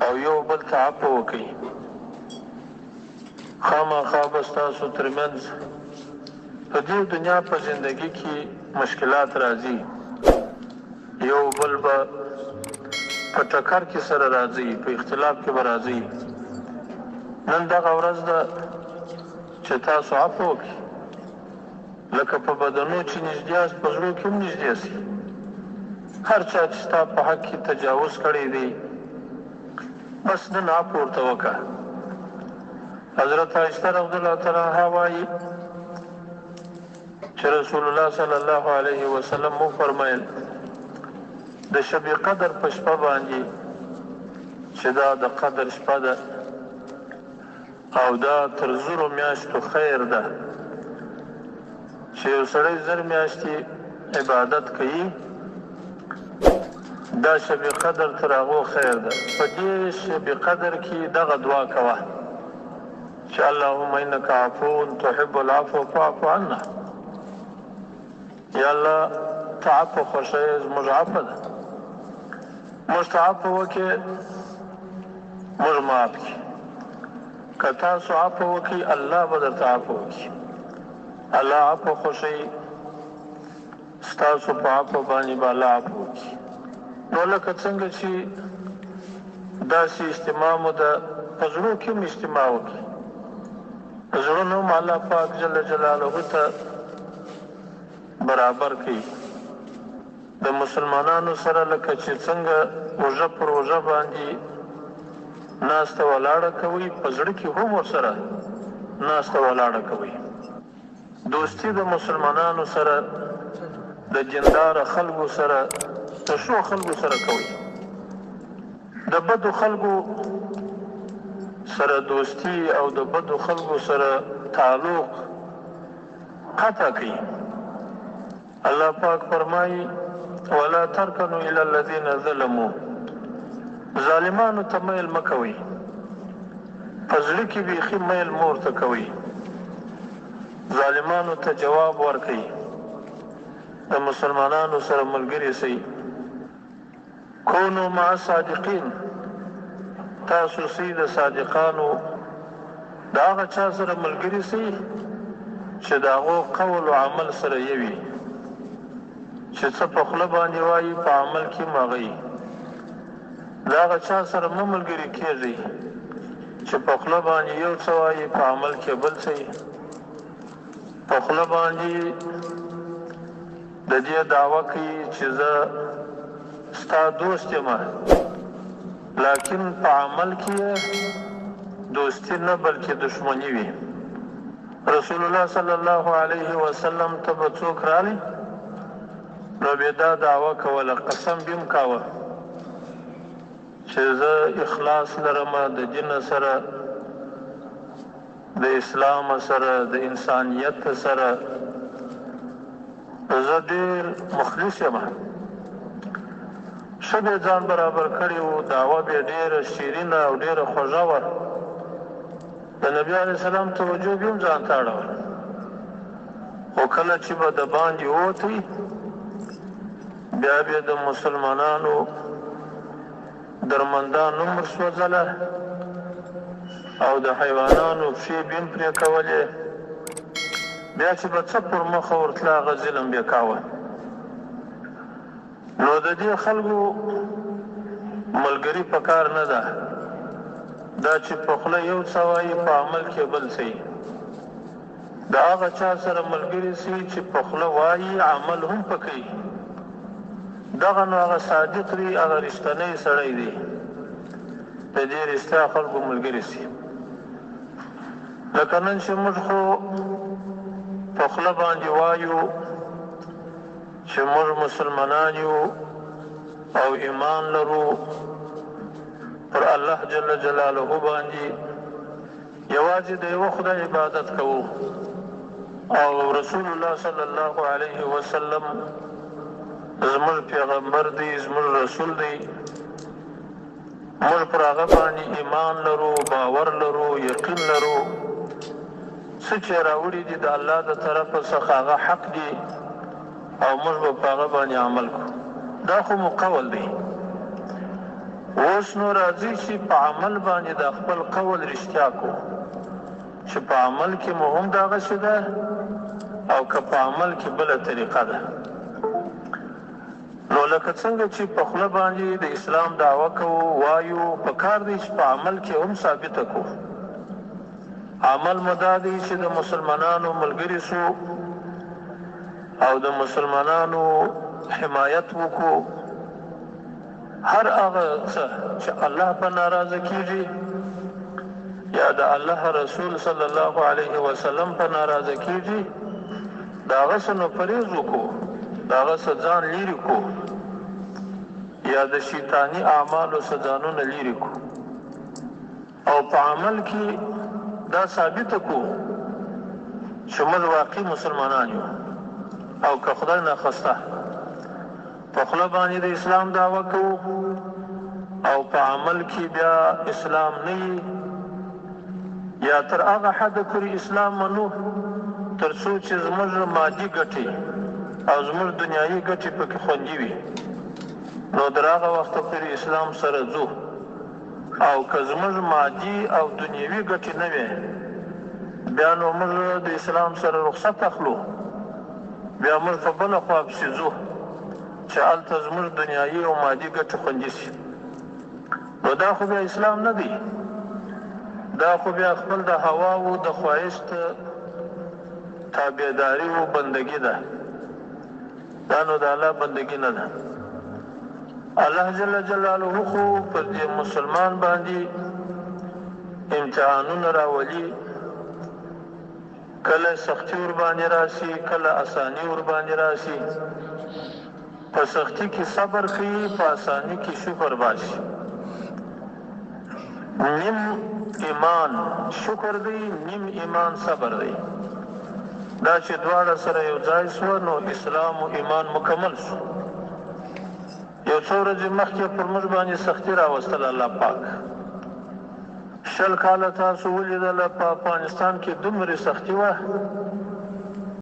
او یو بل ته عفو وکړئ. خامخا به ستاسو ترمنځ په دې دنیا په زندګي کې مشکلات راځي، یو بل به په ټکر کې سره راځي، په اختلاف کې به راځي. نن دغه ورځ ده چې تاسو عفو وکړئ، لکه په بدنو چې نږدې یاست په زړو کې هم نږدې سئ. هر چا چې ستا په حق کې تجاوز کړی دی بس نن عفو ورته وکړه. حضرت عائشة رضی الله تعالی عنها وایي چې رسول الله صلی الله علیه وسلم مو فرمایل د شب قدر په شپه باندې چې دا د قدر شپه ده او دا تر زرو میاشتو خیر ده، چې یو سړی زر میاشتې عبادت کوي دا شب قدر تر هغو خیر ده. په دې شب قدر کې دغه دعا کوه چې اللهم انک عفو تحب العفو فاعف عنا. یا الله ته عفو خوښوې، زموږ عفو ده، موږ ته عفو وکړې، موږ معاف کړي. که تاسو عفو وکړئ الله به درته عفو وکړي. الله عفو خوښوي، ستاسو په عفو باندې به الله عفو وکړي. نو لکه څنګه چې داسې اجتماع مو ده په زړو کې هم اجتماع وکړي، زړونه هم الله پاک جل جلاله ته برابر کړي. د مسلمانانو سره لکه چې څنګه اوږه پر اوږه باندې ناسته ولاړه کوي، په زړه کې هم ورسره ناسته ولاړه کوي. دوستي د مسلمانانو سره، د دینداره خلکو سره، د ښو خلکو سره کوي. د بدو خلکو سره دوستی او د بدو خلکو سره تعلق قطع کوي. الله پاک فرمایي ولا ترکنوا الى الذين ظلموا، ظالمانو ته میل مه کوئ، په زړه کې بیخي میل مور ته کوئ، ظالمانو ته جواب ورکئ، د مسلمانانو سره ملګري سئ. کونو مع صادقین، تاسو سئ د صادقانو د هغه چا سره ملګري سئ چې د هغو قول او عمل سره یو وي، چې څه په خوله باندې وایي په عمل کې هم هغه وي. د هغه چا سره مه ملګري کېږئ چې په خوله باندې یو څه وایي په عمل کې بل څه وي. په خوله باندې د دې دعوه کوي چې زه ستا دوست یم، لیکن په عمل کې دوستی نه بلکې دشمني وي. رسول الله صلی الله علیه وسلم ته به څوک راغی نو بیا دا دعوه کوله، قسم به هم کاوه چې زه اخلاص لرم د دین سره، د اسلام سره، د انسانیت سره، زه ډېر مخلص یم. ښه به ځان برابر کړی و، دعوه به ډېره شیرینه او ډېره خوږه وه. د نبي علیه السلام توجه به هم ځان ته اړول، خو کله چې به د باندې ووتی بیا به د مسلمانانو درمندان هم ورسوځله او د حیوانانو پښې به هم پرې کولې. بیا چې به څه پر مخه ورتله هغه ظلم به کاوه. نو د دې خلکو ملګري په کار نه ده، دا چې په خوله یو څه وایي په عمل کې بل څه وي. د هغه چا سره ملګري سي چې په خوله وایي عمل هم پکې، دغه نو هغه صادق دی، هغه رښتینی سړی دی. د دې رښتیا خلکو ملګري سي. لکه نن چې موږ خو په خوله باندې وایو چې موږ مسلمانان یو او ایمان لرو پر الله جل جلاله باندې، یوازې د یوه خدای عبادت کوو او رسول الله صلی الله علیه وسلم زموږ پیغمبر دی، زموږ رسول دی. موږ پر هغه باندې ایمان لرو، باور لرو، یقین لرو. څه چې راوړي دي د الله د طرفه څخه هغه حق دي او موږ به په هغه باندې عمل کوو. دا خو مو قول دی. اوس نو راځي چې په عمل باندې د خپل قول رښتیا کو چې په عمل کې مو هم دغسې ده او که په عمل کې بله طریقه ده. نو لکه څنګه چې په خوله باندې د اسلام دعوه کوو وایو، په کار دی چې په عمل کې هم ثابته کو. عمل مو دا دی چې د مسلمانانو ملګري سو او د مسلمانانو حمایت وکړو. هر هغه څه چې الله په ناراضه کیږي یا د الله رسول صلی الله علیه وسلم په ناراضه کیږي، د هغه څه نو پرهیز وکړو، د هغه څه ځان لرې کړو یا د شیطاني اعمالو څه ځانونه لرې کړو او په عمل کې دا ثابته کړو چې موږ واقعي مسلمانان یو. او که خدای ناخواسته په خوله باندې د اسلام دعوه کوو او په عمل کې بیا اسلام نه وي، یا تر هغه حده پورې اسلام منو تر څو چې زموږ مادي ګټې او زموږ دنیایي ګټې پکې خوندي وي، نو تر هغه وخته پورې اسلام سره ځو. او که زموږ مادي او دنیوي ګټې نه وي، بیا نو موږ د اسلام سره رخصت اخلو، بیا موږ په بله خوا پسې ځو چې هلته زموږ دنیایي او مادي ګټې خوندي شي. نو دا خو بیا اسلام نه دی، دا خو بیا خپل د هواو د خواهشت تابعداري و بندګي ده. دا نو د الله بندګي نه ده. الله جل جلاله خو پر دې مسلمان باندې امتحانونه راولي، کله سختي ور باندې راشي، کله اساني ور باندې راشي. په سختي کې صبر کوي، په اساني کې شکر باشي. نیم ایمان شکر دی، نیم ایمان صبر دی. دا چې دواړه سره یو ځای سو نو اسلام او ایمان مکمل شو. یو څو ورځې مخکې پر موږ باندې سختي راوستل الله پاک. 20 کاله تاسو ولیدله په افغانستان کې دومره سختي وه